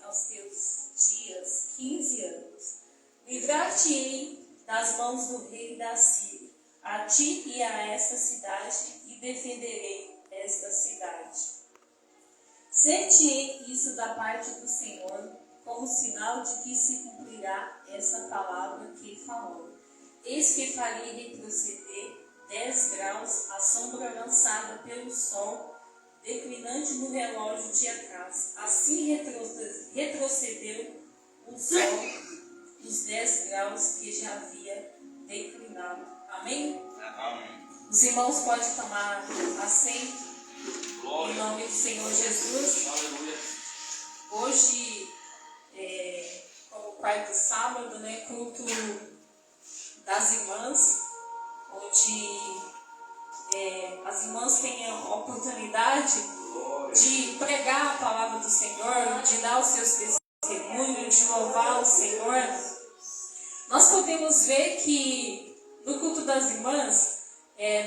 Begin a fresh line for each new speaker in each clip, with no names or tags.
aos teus dias 15 anos. Livrar-te-ei das mãos do rei da Síria, a ti e a esta cidade, e defenderei esta cidade. Ser-te-ei isso da parte do Senhor, como sinal de que se cumprirá essa palavra que falou. Eis que farei retroceder 10 graus a sombra lançada pelo sol, declinante no relógio de Acás. Assim retrocedeu o sol os 10 graus que já havia declinado. Amém?
Amém.
Os irmãos podem tomar assento.
Glória.
Em nome do Senhor Jesus.
Aleluia.
Hoje, como quarto sábado, culto das irmãs, onde as irmãs têm a oportunidade de pregar a palavra do Senhor, de dar os seus testemunhos, de louvar o Senhor. Nós podemos ver que no culto das irmãs,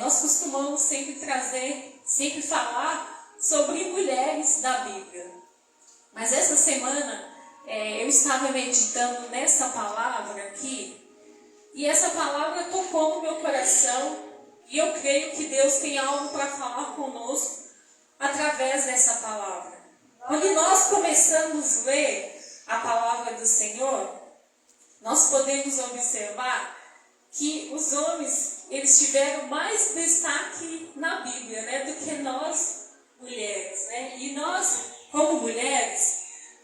nós costumamos sempre falar sobre mulheres da Bíblia. Mas essa semana eu estava meditando nessa palavra aqui, e essa palavra tocou no meu coração, e eu creio que Deus tem algo para falar conosco através dessa palavra. Quando nós começamos a ler a palavra do Senhor, nós podemos observar que os homens, eles tiveram mais destaque na Bíblia, do que nós, mulheres. E nós, como mulheres,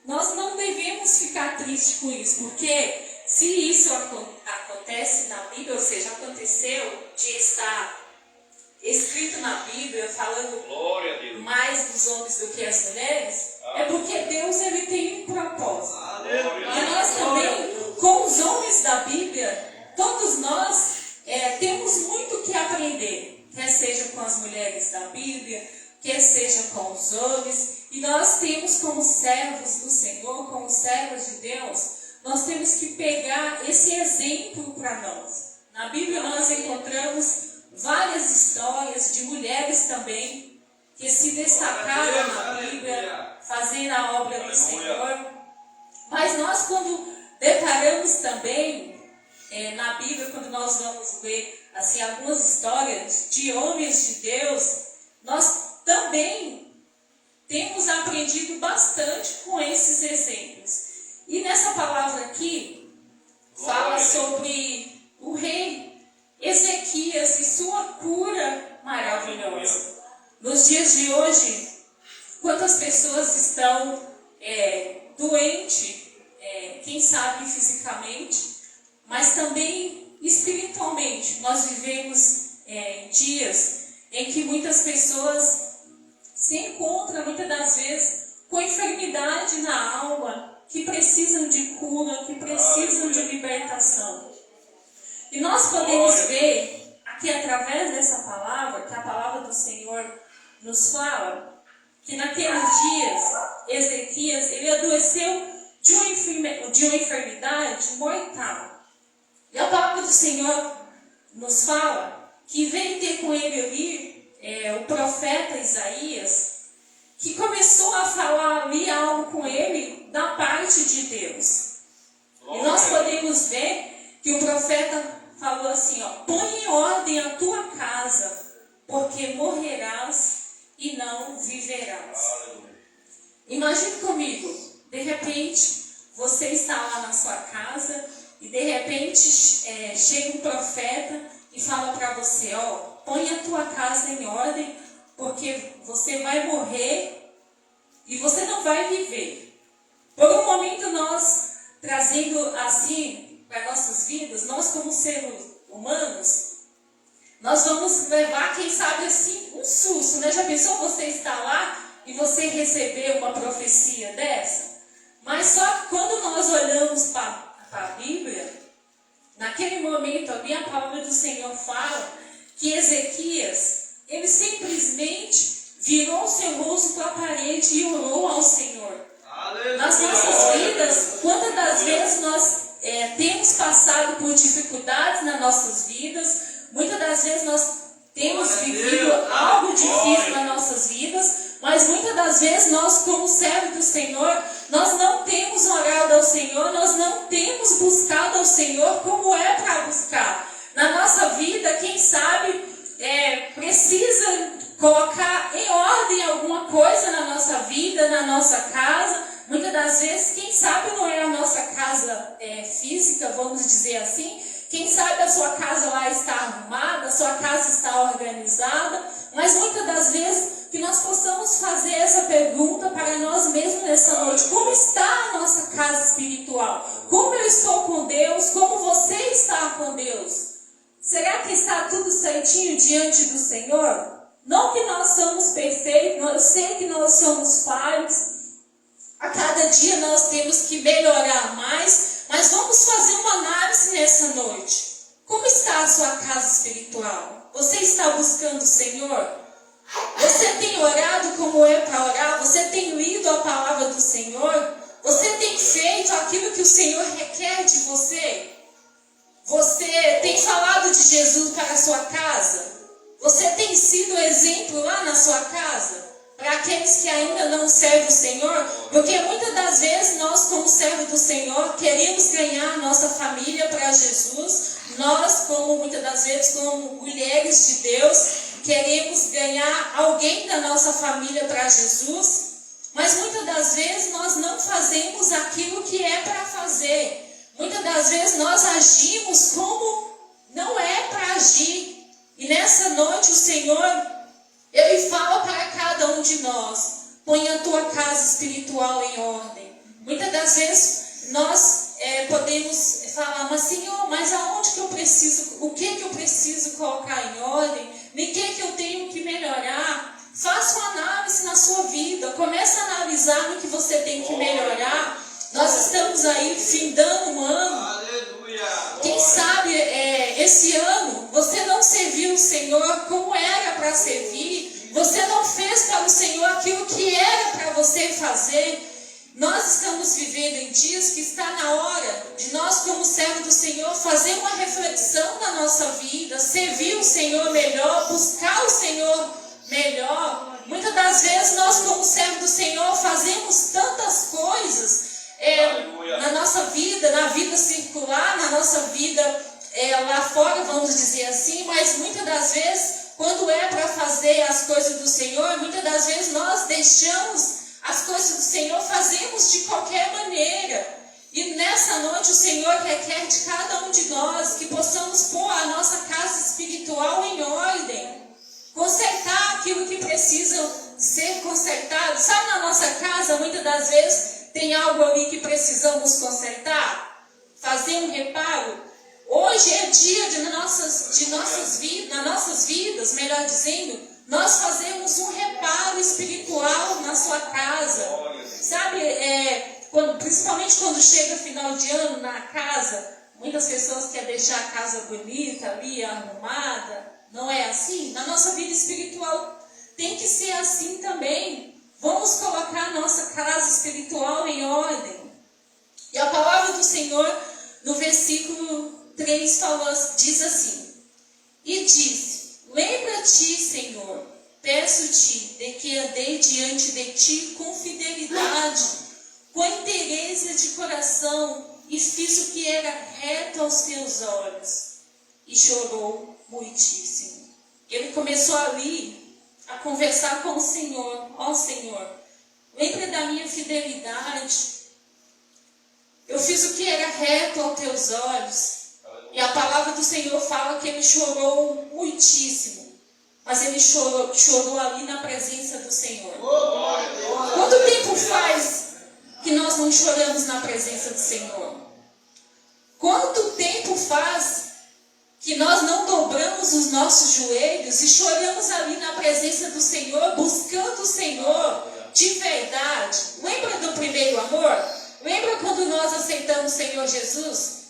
nós não devemos ficar tristes com isso, porque se isso acontece na Bíblia, ou seja, aconteceu de estar escrito na Bíblia, falando mais dos homens do que as mulheres, é porque Deus ele tem um propósito. E nós também, com os homens da Bíblia, todos nós temos muito que aprender, quer seja com as mulheres da Bíblia, quer seja com os homens, e nós temos como servos do Senhor, como servos de Deus, nós temos que pegar esse exemplo para nós. Na Bíblia nós encontramos várias histórias de mulheres também que se destacaram na Bíblia, fazendo a obra do Senhor. Mas nós, quando deparamos também na Bíblia, quando nós vamos ler assim, algumas histórias de homens de Deus, nós também temos aprendido bastante com esses exemplos. E nessa palavra aqui, fala sobre o rei Ezequias e sua cura maravilhosa. Nos dias de hoje, quantas pessoas estão doentes, quem sabe fisicamente, mas também espiritualmente. Nós vivemos dias em que muitas pessoas se encontram, muitas das vezes, com enfermidade na alma, que precisam de cura, que precisam de libertação. E nós podemos ver aqui através dessa palavra, que a palavra do Senhor nos fala, que naqueles dias, Ezequias, ele adoeceu de uma enfermidade mortal. E a palavra do Senhor nos fala que veio ter com ele ali o profeta Isaías, que começou a falar ali algo com ele da parte de Deus. E nós podemos ver que o profeta falou assim, põe em ordem a tua casa, porque morrerás e não viverás. Imagine comigo, de repente, você está lá na sua casa e de repente chega um profeta e fala para você, põe a tua casa em ordem, porque você vai morrer e você não vai viver. Por um momento nós, trazendo assim para nossas vidas, nós como seres humanos, nós vamos levar, quem sabe assim, um susto, Já pensou você estar lá e você receber uma profecia dessa? Mas só que quando nós olhamos para a Bíblia, naquele momento ali a palavra do Senhor fala que Ezequias, ele simplesmente virou seu rosto para a parede e orou ao Senhor. Aleluia. Nas nossas vidas, quantas das vezes nós temos passado por dificuldades nas nossas vidas, muitas das vezes nós temos vivido algo difícil nas nossas vidas, mas muitas das vezes nós, como servos do Senhor, nós não temos Senhor, nós não temos buscado ao Senhor como é para buscar. Na nossa vida, quem sabe, precisa colocar em ordem alguma coisa na nossa vida, na nossa casa. Muitas das vezes, quem sabe não é a nossa casa física, vamos dizer assim. Quem sabe a sua casa lá está arrumada, a sua casa está organizada. Mas muitas das vezes que nós possamos fazer essa pergunta para nós mesmos nessa noite. Como está a nossa casa espiritual? Como eu estou com Deus? Como você está com Deus? Será que está tudo certinho diante do Senhor? Não que nós somos perfeitos, eu sei que nós somos falhos. A cada dia nós temos que melhorar mais, mas vamos fazer uma análise nessa noite. Como está a sua casa espiritual? Você está buscando o Senhor? Você tem orado como é para orar? Você tem lido a palavra do Senhor? Você tem feito aquilo que o Senhor requer de você? Você tem falado de Jesus para a sua casa? Você tem sido exemplo lá na sua casa? Para aqueles que ainda não servem o Senhor? Porque muitas das vezes nós, como servos do Senhor, queremos ganhar a nossa família para Jesus. Nós, muitas das vezes, como mulheres de Deus, queremos ganhar alguém da nossa família para Jesus. Mas muitas das vezes nós não fazemos aquilo que é para fazer. Muitas das vezes nós agimos como não é para agir. E nessa noite o Senhor, Ele fala para cada um de nós: põe a tua casa espiritual em ordem. Muitas das vezes nós podemos falar: mas Senhor, mas aonde que eu preciso, o que eu preciso colocar em ordem? Em que eu tenho que melhorar? Faça uma análise na sua vida. Comece a analisar no que você tem que melhorar. Nós estamos aí findando um ano.
Aleluia.
Quem sabe esse ano você não serviu o Senhor como era para servir. Você não fez para o Senhor aquilo que era para você fazer. Nós estamos vivendo em dias que está na hora de nós, como servos do Senhor, fazer uma reflexão na nossa vida, servir o Senhor melhor, buscar o Senhor melhor. Muitas das vezes nós, como servos do Senhor, fazemos tantas coisas na nossa vida, na vida circular, na nossa vida lá fora, vamos dizer assim, mas muitas das vezes, quando é para fazer as coisas do Senhor, muitas das vezes nós deixamos as coisas do Senhor, fazemos de qualquer maneira. E nessa noite o Senhor requer de cada um de nós que possamos pôr a nossa casa espiritual em ordem, consertar aquilo que precisa ser consertado. Sabe, na nossa casa, muitas das vezes, tem algo ali que precisamos consertar, fazer um reparo. Hoje é dia de nossas vidas, melhor dizendo, nós fazemos um reparo espiritual na sua casa. Sabe, principalmente quando chega final de ano na casa, muitas pessoas querem deixar a casa bonita ali, arrumada. Não é assim? Na nossa vida espiritual tem que ser assim também. Vamos colocar a nossa casa espiritual em ordem. E a palavra do Senhor, no versículo 3, diz assim: e disse: lembra-te, Senhor, peço-te de que andei diante de ti com fidelidade, com inteireza de coração, e fiz o que era reto aos teus olhos. E chorou muitíssimo. Ele começou ali a conversar com o Senhor. Ó Senhor, lembra da minha fidelidade. Eu fiz o que era reto aos teus olhos. E a palavra do Senhor fala que ele chorou muitíssimo. Mas ele chorou ali na presença do Senhor. Quanto tempo faz que nós não choramos na presença do Senhor? Quanto tempo faz que nós não dobramos os nossos joelhos e choramos ali na presença do Senhor, buscando o Senhor de verdade? Lembra do primeiro amor? Lembra quando nós aceitamos o Senhor Jesus?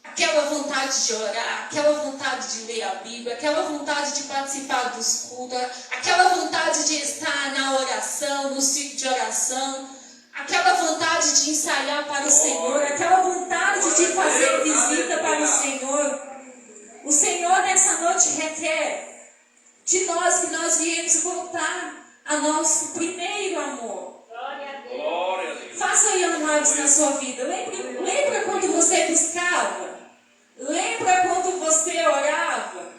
Aquela vontade de orar, aquela vontade de ler a Bíblia, aquela vontade de participar dos cultos, aquela vontade de estar na oração, no ciclo de oração, aquela vontade de ensaiar para o Senhor, aquela vontade de fazer visita para o Senhor. O Senhor nessa noite requer de nós que nós viemos voltar ao nosso primeiro amor.
Glória a Deus.
Faça aí uma amados, na sua vida? Lembra quando você buscava? Lembra quando você orava?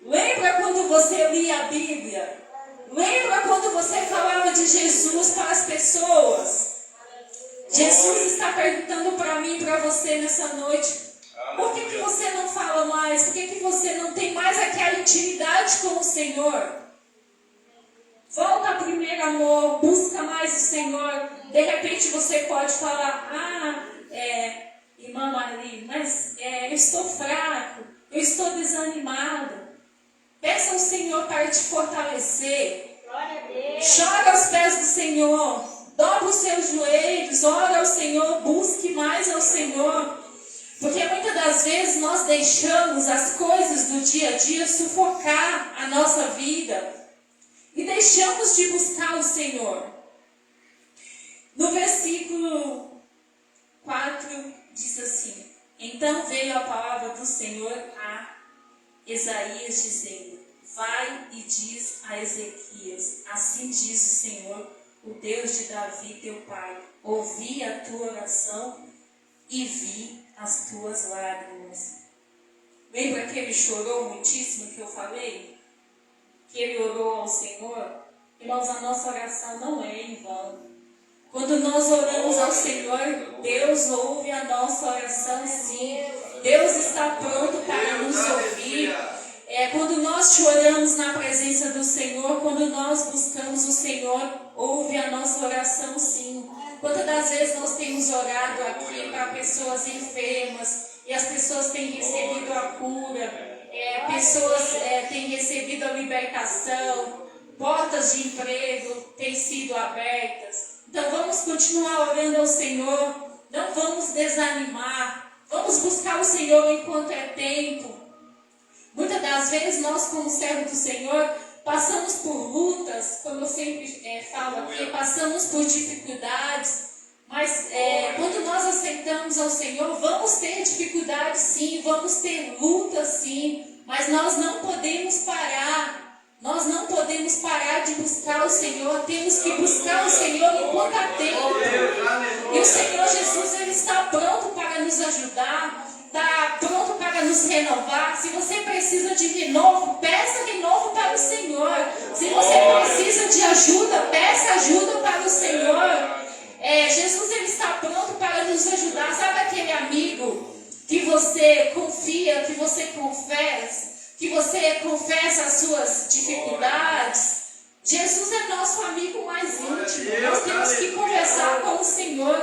Lembra quando você lia a Bíblia? Lembra quando você falava de Jesus para as pessoas? Jesus está perguntando para mim e para você nessa noite: por que você não fala mais? Por que você não tem mais aquela intimidade com o Senhor? Volta ao primeiro amor, busca mais o Senhor. De repente você pode falar: irmã Maria, mas eu estou fraco, eu estou desanimado. Peça ao Senhor para te fortalecer. Chora aos pés do Senhor, dobra os seus joelhos, ora ao Senhor, busque mais ao Senhor. Porque muitas das vezes nós deixamos as coisas do dia a dia sufocar a nossa vida e deixamos de buscar o Senhor. No versículo 4 diz assim: então veio a palavra do Senhor a Isaías dizendo: vai e diz a Ezequias, assim diz o Senhor, o Deus de Davi teu pai, ouvi a tua oração e vi as tuas lágrimas. Lembra que ele chorou muitíssimo, que eu falei? Que ele orou ao Senhor? Irmãos, a nossa oração não é em vão. Quando nós oramos ao Senhor, Deus ouve a nossa oração, sim. Deus está pronto para nos ouvir. Quando nós choramos na presença do Senhor, quando nós buscamos o Senhor, ouve a nossa oração, sim. Quantas das vezes nós temos orado aqui para pessoas enfermas e as pessoas têm recebido a cura, pessoas têm recebido a libertação, portas de emprego têm sido abertas. Então vamos continuar orando ao Senhor, não vamos desanimar, vamos buscar o Senhor enquanto é tempo. Muitas das vezes nós, como servos do Senhor, passamos por lutas, como eu sempre falo aqui, passamos por dificuldades, mas quando nós aceitamos ao Senhor, vamos ter dificuldades sim, vamos ter lutas sim, mas nós não podemos parar. Nós não podemos parar de buscar o Senhor, temos que buscar o Senhor enquanto há tempo. E o Senhor Jesus, Ele está pronto para nos ajudar, está pronto para nos renovar. Se você precisa de renovo, peça renovo para o Senhor. Se você precisa de ajuda, peça ajuda para o Senhor. Jesus, Ele está pronto para nos ajudar. Sabe aquele amigo que você confia, que você confessa as suas dificuldades? Jesus é nosso amigo mais íntimo. Nós temos que conversar com o Senhor,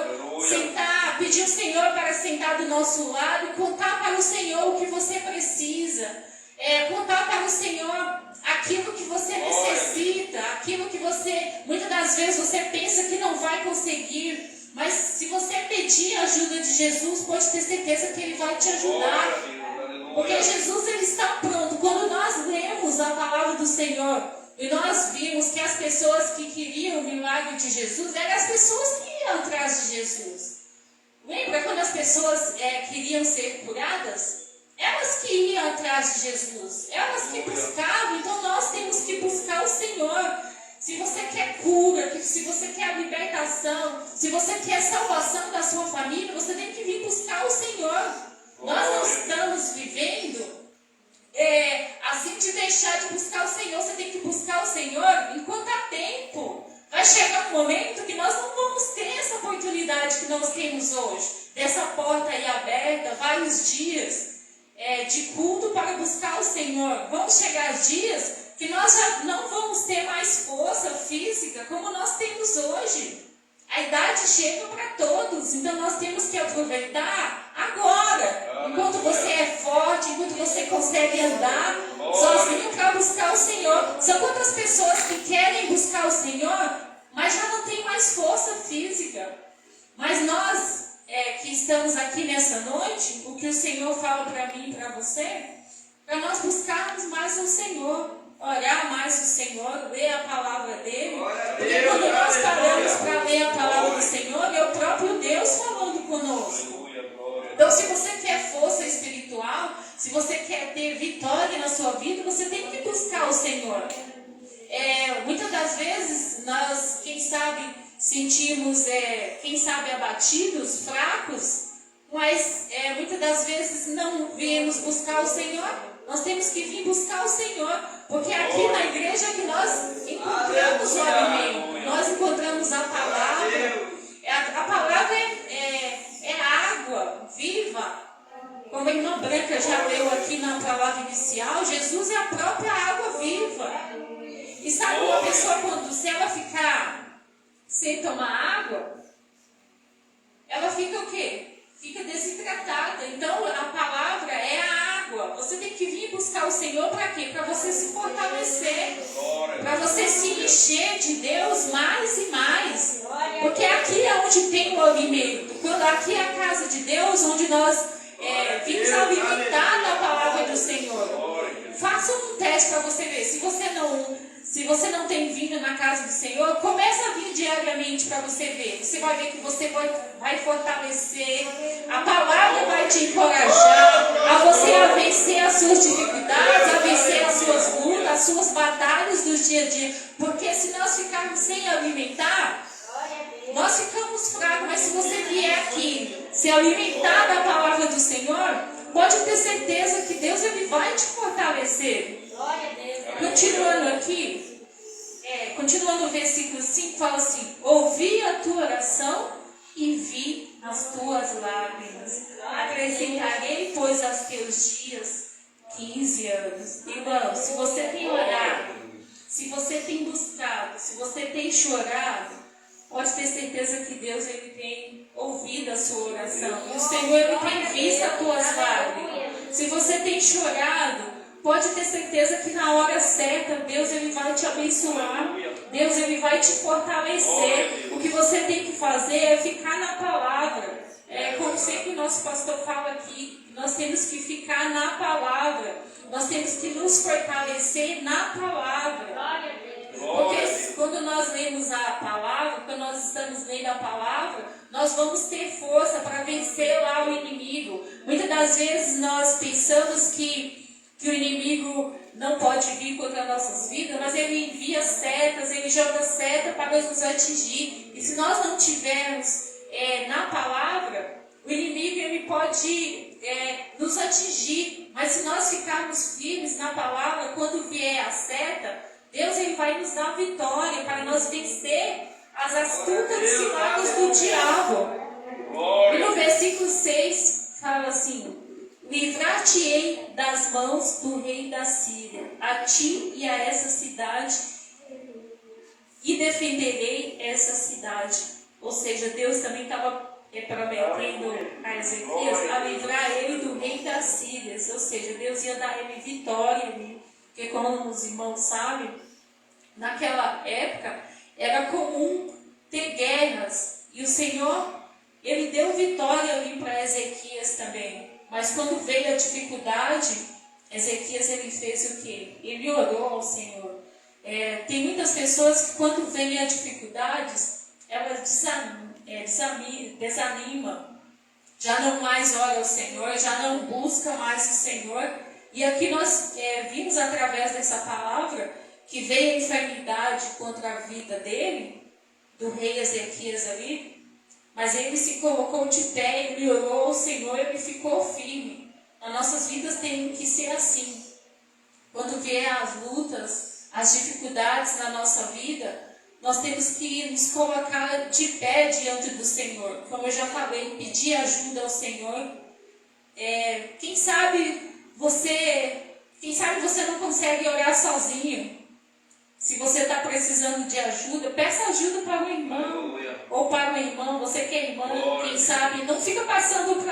sentar, pedir ao Senhor para sentar do nosso lado, contar para o Senhor o que você precisa, contar para o Senhor aquilo que você necessita, aquilo que muitas das vezes você pensa que não vai conseguir, mas se você pedir a ajuda de Jesus, pode ter certeza que Ele vai te ajudar, porque Jesus, Ele está pronto. Quando nós lemos a palavra do Senhor e nós vimos que as pessoas que queriam o milagre de Jesus eram as pessoas que iam atrás de Jesus. Lembra quando as pessoas queriam ser curadas? Elas que iam atrás de Jesus, elas que buscavam. Então nós temos que buscar o Senhor. Se você quer cura, se você quer libertação, se você quer salvação da sua família, você tem que vir buscar o Senhor. Nós não estamos vivendo assim de deixar de buscar o Senhor. Você tem que buscar o Senhor enquanto há tempo. Vai chegar um momento que nós não vamos ter essa oportunidade que nós temos hoje, dessa porta aí aberta, vários dias de culto para buscar o Senhor. Vão chegar dias que nós já não vamos ter mais força física como nós temos hoje. A idade chega para todos, então nós temos que aproveitar agora, enquanto você é forte, enquanto você consegue andar sozinho para buscar o Senhor. São quantas pessoas que querem buscar o Senhor, mas já não tem mais força física. Mas nós que estamos aqui nessa noite, o que o Senhor fala para mim e para você, para nós buscarmos mais o Senhor, orar mais o Senhor, ler a palavra dele. Porque quando nós paramos para ler a palavra do Senhor, é o próprio Deus falando conosco. Então, se você quer força espiritual, se você quer ter vitória na sua vida, você tem que buscar o Senhor. Muitas das vezes, nós, quem sabe, sentimos, quem sabe, abatidos, fracos, mas muitas das vezes não viemos buscar o Senhor. Nós temos que vir buscar o Senhor, porque aqui na igreja que nós encontramos o alimento, nós encontramos a palavra. A palavra é água viva. Como a irmã Branca já leu aqui na palavra inicial, Jesus é a própria água viva. E sabe, uma pessoa, se ela ficar sem tomar água, ela fica o quê? Fica desidratada. Então, a palavra é a água. Você tem que vir buscar o Senhor para quê? Para você se fortalecer. Para você se encher de Deus mais e mais. Porque aqui é onde tem o alimento. Quando aqui é a casa de Deus, onde nós vimos alimentar na palavra do Senhor. Faça um teste para você ver. Se você não tem vindo na casa do Senhor, começa a vir diariamente para você ver. Você vai ver que você vai fortalecer. A palavra vai te encorajar a você a vencer as suas dificuldades, a vencer as suas lutas, as suas batalhas do dia a dia. Porque se nós ficarmos sem alimentar, nós ficamos fracos. Mas se você vier aqui, se alimentar da palavra do Senhor, pode ter certeza que Deus ele vai te fortalecer. Continuando aqui, continuando o versículo 5, fala assim: ouvi a tua oração e vi as tuas lágrimas. Acrescentarei, pois, aos teus dias 15 anos. Irmão, se você tem orado, se você tem buscado, se você tem chorado, pode ter certeza que Deus ele tem ouvido a sua oração. E o Senhor ele tem visto as tuas lágrimas. Se você tem chorado, pode ter certeza que na hora certa Deus ele vai te abençoar. Deus ele vai te fortalecer. O que você tem que fazer é ficar na palavra. Como sempre o nosso pastor fala aqui, nós temos que ficar na palavra. Nós temos que nos fortalecer na palavra. Porque quando nós lemos a palavra, quando nós estamos lendo a palavra, nós vamos ter força para vencer lá o inimigo. Muitas das vezes nós pensamos que o inimigo não pode vir contra nossas vidas, mas ele envia setas, ele joga seta para nos atingir. E se nós não tivermos na palavra, o inimigo ele pode nos atingir. Mas se nós ficarmos firmes na palavra, quando vier a seta, Deus ele vai nos dar vitória para nós vencer as astutas ciladas do diabo. E no versículo 6 fala assim: livrar-te-ei das mãos do rei da Síria, a ti e a essa cidade, e defenderei essa cidade. Ou seja, Deus também estava prometendo a Ezequias a livrar ele do rei da Síria. Ou seja, Deus ia dar ele vitória ali. Porque como os irmãos sabem, naquela época era comum ter guerras. E o Senhor, ele deu vitória ali para Ezequias também. Mas quando veio a dificuldade, Ezequias ele fez o quê? Ele orou ao Senhor. Tem muitas pessoas que quando vem a dificuldades, elas desanimam. Já não mais ora ao Senhor, já não busca mais o Senhor. E aqui nós vimos através dessa palavra que veio a enfermidade contra a vida dele, do rei Ezequias ali. Mas ele se colocou de pé, ele orou ao Senhor, ele ficou firme. As nossas vidas têm que ser assim. Quando vier as lutas, as dificuldades na nossa vida, nós temos que nos colocar de pé diante do Senhor. Como eu já falei, pedir ajuda ao Senhor. Quem sabe você não consegue orar sozinho. Se você está precisando de ajuda, peça ajuda para um irmão ou para uma irmã. Você que é irmão, quem sabe, não fica passando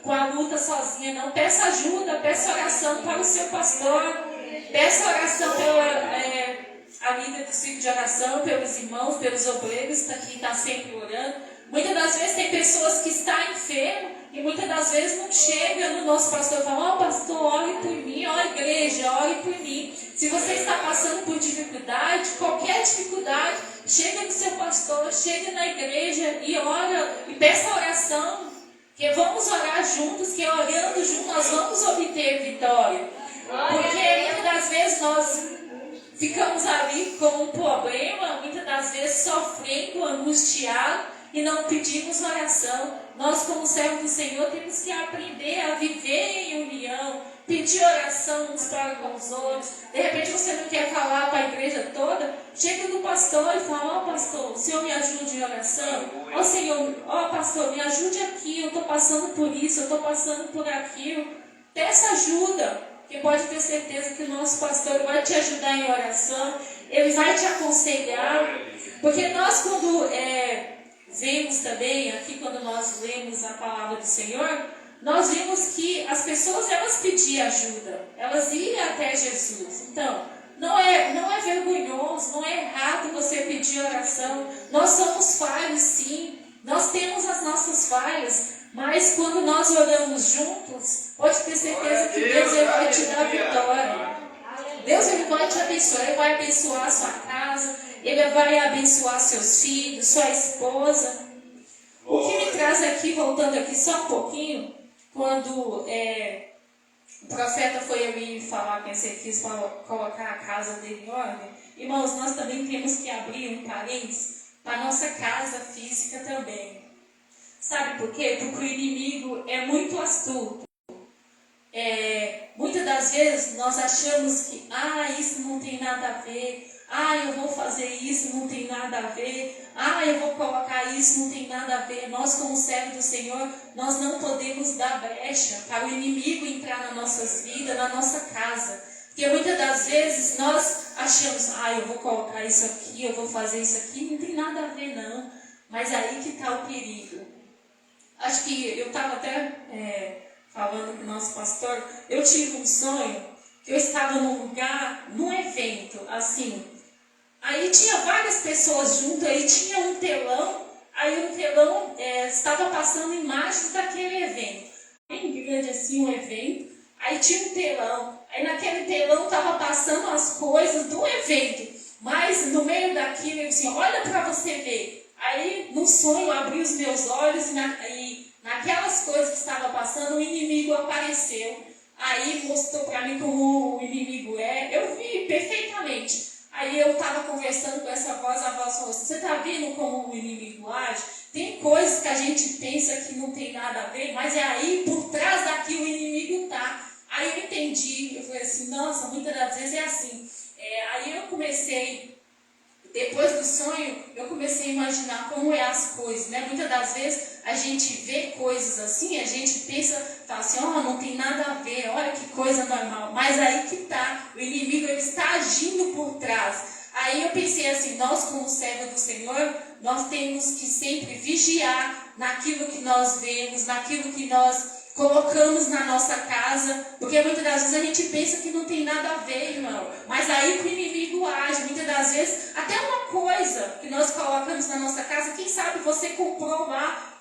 com a luta sozinha, não. Peça ajuda, peça oração para o seu pastor. Peça oração pela a líder do ciclo de oração, pelos irmãos, pelos obreiros, que está sempre orando. Muitas das vezes tem pessoas que estão enfermas e muitas das vezes não chega no nosso pastor e fala: pastor, ore por mim, igreja, ore por mim. Se você está passando por dificuldade, qualquer dificuldade, chega no seu pastor, chega na igreja e ora, e peça oração, que vamos orar juntos, que orando juntos nós vamos obter vitória. Porque muitas das vezes nós ficamos ali com um problema, muitas das vezes sofrendo, angustiado, e não pedimos oração. Nós, como servos do Senhor, temos que aprender a viver em união, pedir oração uns para com os outros. De repente você não quer falar para a igreja toda, chega no pastor e fala: ó pastor, o Senhor me ajude em oração. Ó Senhor, ó pastor, me ajude aqui, eu estou passando por isso, eu estou passando por aquilo. Peça ajuda, que pode ter certeza que o nosso pastor vai te ajudar em oração, ele vai te aconselhar. Porque nós, quando vemos também, aqui quando nós lemos a palavra do Senhor, nós vimos que as pessoas, elas pediam ajuda, elas iam até Jesus. Então, não é vergonhoso, não é errado você pedir oração. Nós somos falhos, sim, nós temos as nossas falhas, mas quando nós oramos juntos, pode ter certeza que Deus ele vai te dar vitória. Deus ele vai te abençoar, ele vai abençoar a sua casa, ele vai abençoar seus filhos, sua esposa. O que me traz aqui, voltando aqui só um pouquinho, quando o profeta foi ali falar com esse quis colocar a casa dele em ordem, irmãos, nós também temos que abrir um parênteses para a nossa casa física também. Sabe por quê? Porque o inimigo é muito astuto. Muitas das vezes nós achamos que isso não tem nada a ver, eu vou fazer isso, não tem nada a ver, eu vou colocar isso, não tem nada a ver. Nós, como servos do Senhor, nós não podemos dar brecha para o inimigo entrar nas nossas vidas, na nossa casa. Porque muitas das vezes nós achamos: eu vou colocar isso aqui, eu vou fazer isso aqui, não tem nada a ver não. Mas aí que está o perigo. Acho que eu estava até falando com o nosso pastor, eu tive um sonho, que eu estava num lugar, num evento, assim, aí tinha várias pessoas juntas, aí tinha um telão, aí o telão estava passando imagens daquele evento, bem grande assim um evento, aí tinha um telão, aí naquele telão estava passando as coisas do evento, mas no meio daquilo, eu disse: olha para você ver. Aí no sonho eu abri os meus olhos e naquelas coisas que estava passando, o inimigo apareceu. Aí mostrou para mim como o inimigo é. Eu vi perfeitamente. Aí eu estava conversando com essa voz, a voz falou: você está vendo como o inimigo age? Tem coisas que a gente pensa que não tem nada a ver, mas é aí, por trás daquilo, o inimigo está. Aí eu entendi, eu falei assim: nossa, muitas das vezes é assim. Aí eu comecei... Depois do sonho, eu comecei a imaginar como é as coisas, né? Muitas das vezes a gente vê coisas assim, a gente pensa, fala assim: não tem nada a ver, olha que coisa normal. Mas aí que tá, o inimigo ele está agindo por trás. Aí eu pensei assim: nós como servos do Senhor, nós temos que sempre vigiar naquilo que nós vemos, naquilo que nós colocamos na nossa casa, porque muitas das vezes a gente pensa que não tem nada a ver, irmão, mas aí que o inimigo age. Muitas das vezes, até uma coisa que nós colocamos na nossa casa, quem sabe você comprou lá,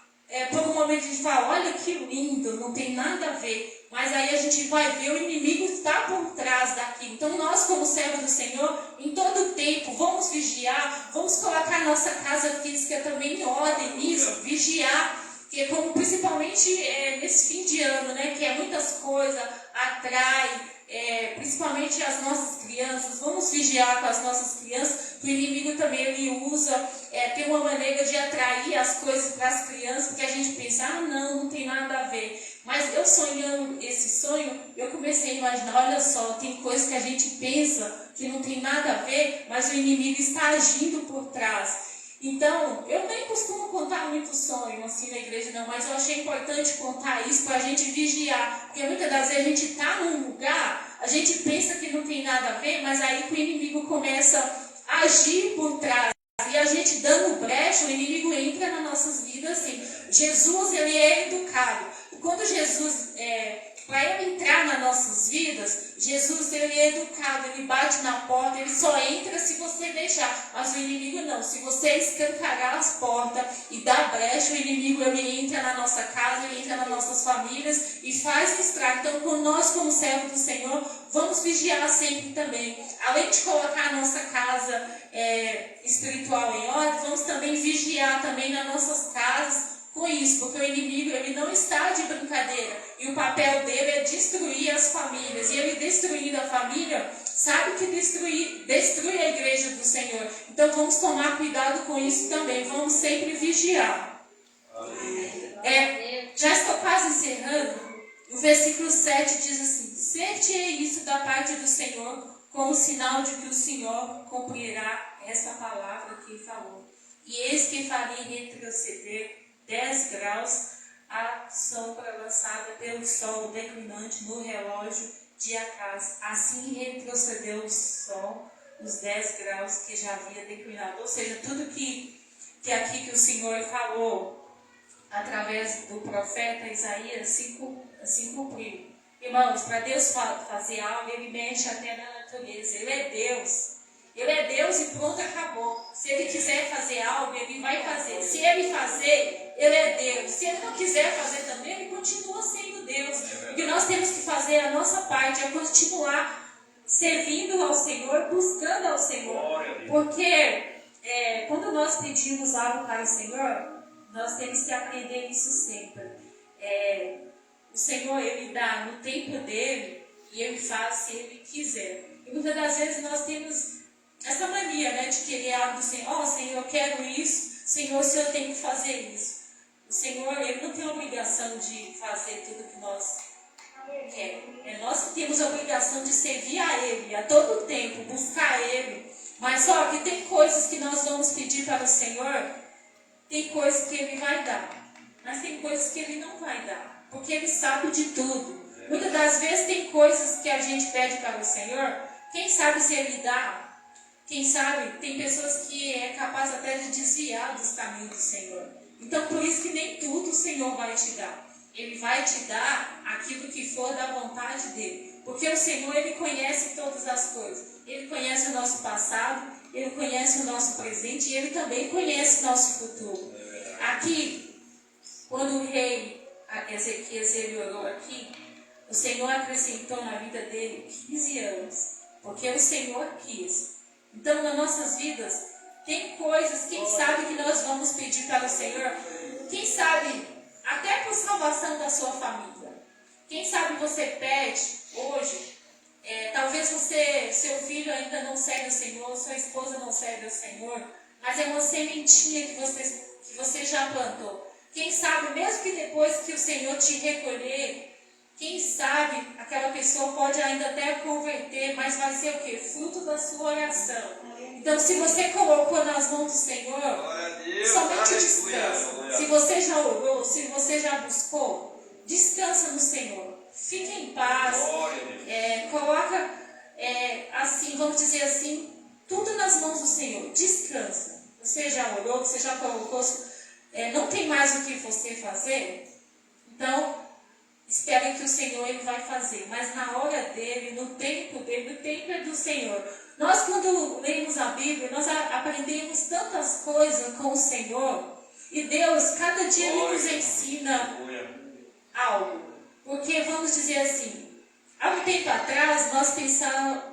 por um momento a gente fala: olha que lindo, não tem nada a ver, mas aí a gente vai ver o inimigo está por trás daquilo. Então nós, como servos do Senhor, em todo tempo, vamos vigiar, vamos colocar a nossa casa física também em ordem nisso, vigiar. Que é como principalmente nesse fim de ano, né, que muitas coisas atrai, principalmente as nossas crianças. Vamos vigiar com as nossas crianças, que o inimigo também ele usa, tem uma maneira de atrair as coisas para as crianças, porque a gente pensa: não tem nada a ver. Mas eu sonhando esse sonho, eu comecei a imaginar: olha só, tem coisas que a gente pensa que não tem nada a ver, mas o inimigo está agindo por trás. Então, eu nem costumo contar muito sonho assim na igreja não, mas eu achei importante contar isso para a gente vigiar, porque muitas das vezes a gente está num lugar, a gente pensa que não tem nada a ver, mas aí que o inimigo começa a agir por trás, e a gente dando brecha, o inimigo entra nas nossas vidas assim. Jesus, ele é educado, quando Jesus para ele entrar nas nossas vidas, Jesus ele é educado, ele bate na porta, ele só entra se você deixar, mas o inimigo não. Se você escancarar as portas e dar brecha, o inimigo ele entra na nossa casa, ele entra nas nossas famílias e faz estrago. Então, nós como servos do Senhor, vamos vigiar sempre também. Além de colocar a nossa casa espiritual em ordem, vamos também vigiar também nas nossas casas, com isso, porque o inimigo ele não está de brincadeira, e o papel dele é destruir as famílias, e ele destruindo a família, sabe que destrui a igreja do Senhor. Então vamos tomar cuidado com isso também. Vamos sempre vigiar. Já estou quase encerrando. O versículo 7 diz assim: Ser-te-ei isso da parte do Senhor, com o sinal de que o Senhor cumprirá esta palavra que ele falou. E eis que farei retroceder 10 graus a sombra lançada pelo sol declinante no relógio de Acás. Assim retrocedeu o sol os 10 graus que já havia declinado. Ou seja, tudo que aqui que o Senhor falou através do profeta Isaías se cumpriu. Irmãos, para Deus fazer algo, Ele mexe até na natureza. Ele é Deus. Ele é Deus e pronto, acabou. Se Ele quiser fazer algo, Ele vai fazer. Se Ele fazer, Ele é Deus. Se Ele não quiser fazer também, Ele continua sendo Deus. O que nós temos que fazer, a nossa parte, é continuar servindo ao Senhor, buscando ao Senhor. Porque quando nós pedimos algo para o Senhor, nós temos que aprender isso sempre. O Senhor, Ele dá no tempo dEle e Ele faz se Ele quiser. E muitas das vezes nós temos essa mania, né, de querer algo do Senhor. Senhor, eu quero isso. Senhor, o Senhor tem que fazer isso. O Senhor, Ele não tem a obrigação de fazer tudo que nós queremos. Nós temos a obrigação de servir a Ele a todo tempo, buscar Ele. Mas só que tem coisas que nós vamos pedir para o Senhor, tem coisas que Ele vai dar, mas tem coisas que Ele não vai dar, porque Ele sabe de tudo. Muitas das vezes tem coisas que a gente pede para o Senhor, quem sabe se Ele dá. Quem sabe, tem pessoas que é capaz até de desviar dos caminhos do Senhor. Então, por isso que nem tudo o Senhor vai te dar. Ele vai te dar aquilo que for da vontade dEle. Porque o Senhor, Ele conhece todas as coisas. Ele conhece o nosso passado, Ele conhece o nosso presente e Ele também conhece o nosso futuro. Aqui, quando o rei Ezequias ele orou aqui, o Senhor acrescentou na vida dele 15 anos. Porque o Senhor quis. Então, nas nossas vidas, tem coisas, quem sabe, que nós vamos pedir para o Senhor. Quem sabe, até por salvação da sua família. Quem sabe você pede hoje, talvez seu filho ainda não serve o Senhor, sua esposa não serve o Senhor, mas é uma sementinha que você já plantou. Quem sabe, mesmo que depois que o Senhor te recolher, quem sabe aquela pessoa pode ainda até converter, mas vai ser o quê? Fruto da sua oração. Então, se você colocou nas mãos do Senhor, somente descansa. Se você já orou, se você já buscou, descansa no Senhor. Fique em paz. Coloca, assim, vamos dizer assim, tudo nas mãos do Senhor. Descansa. Você já orou, você já colocou, não tem mais o que você fazer? Então, espere que o Senhor Ele vai fazer, mas na hora dele, no tempo dele, o tempo é do Senhor. Nós, quando lemos a Bíblia, nós aprendemos tantas coisas com o Senhor, e Deus, cada dia Ele nos ensina algo. Porque, vamos dizer assim, há um tempo atrás, nós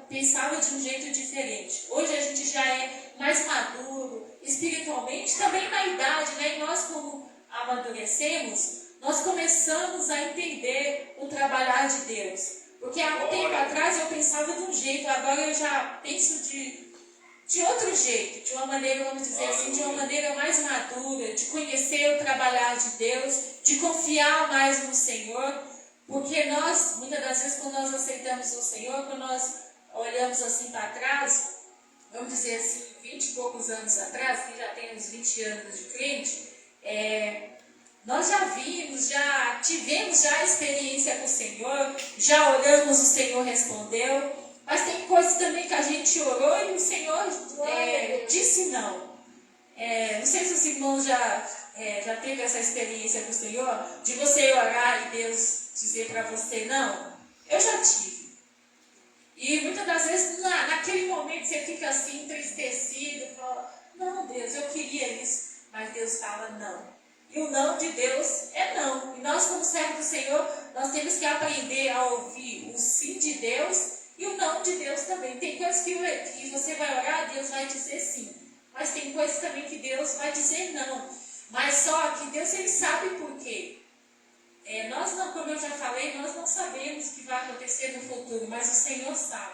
pensávamos de um jeito diferente. Hoje a gente já é mais maduro, espiritualmente, também na idade, né? E nós, como amadurecemos, nós começamos a entender o trabalhar de Deus. Porque há um tempo atrás eu pensava de um jeito, agora eu já penso de outro jeito, de uma maneira, vamos dizer assim, de uma maneira mais madura, de conhecer o trabalhar de Deus, de confiar mais no Senhor. Porque nós, muitas das vezes, quando nós aceitamos o Senhor, quando nós olhamos assim para trás, vamos dizer assim, 20 e poucos anos atrás, que já tem uns 20 anos de crente, nós já tivemos a experiência com o Senhor, já oramos, o Senhor respondeu, mas tem coisas também que a gente orou e o Senhor disse não. Não sei se os irmãos já teve essa experiência com o Senhor, de você orar e Deus dizer para você não. Eu já tive. E muitas das vezes, naquele momento, você fica assim, entristecido, fala, não, Deus, eu queria isso, mas Deus fala não. E o não de Deus é não. E nós, como servos do Senhor, nós temos que aprender a ouvir o sim de Deus e o não de Deus também. Tem coisas que você vai orar, Deus vai dizer sim. Mas tem coisas também que Deus vai dizer não. Mas só que Deus, Ele sabe por quê. Nós não, como eu já falei, nós não sabemos o que vai acontecer no futuro, mas o Senhor sabe.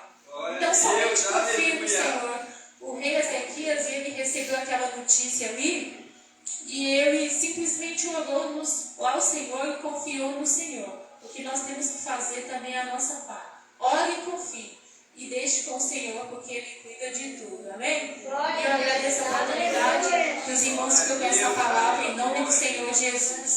Então somente confie no Senhor. O rei Ezequias, ele recebeu aquela notícia ali e ele simplesmente orou ao Senhor e confiou no Senhor. O que nós temos que fazer também é a nossa parte. Ore e confie e deixe com o Senhor, porque Ele cuida de tudo. Amém? E eu agradeço a oportunidade que os irmãos que eu essa palavra em nome do Senhor Jesus.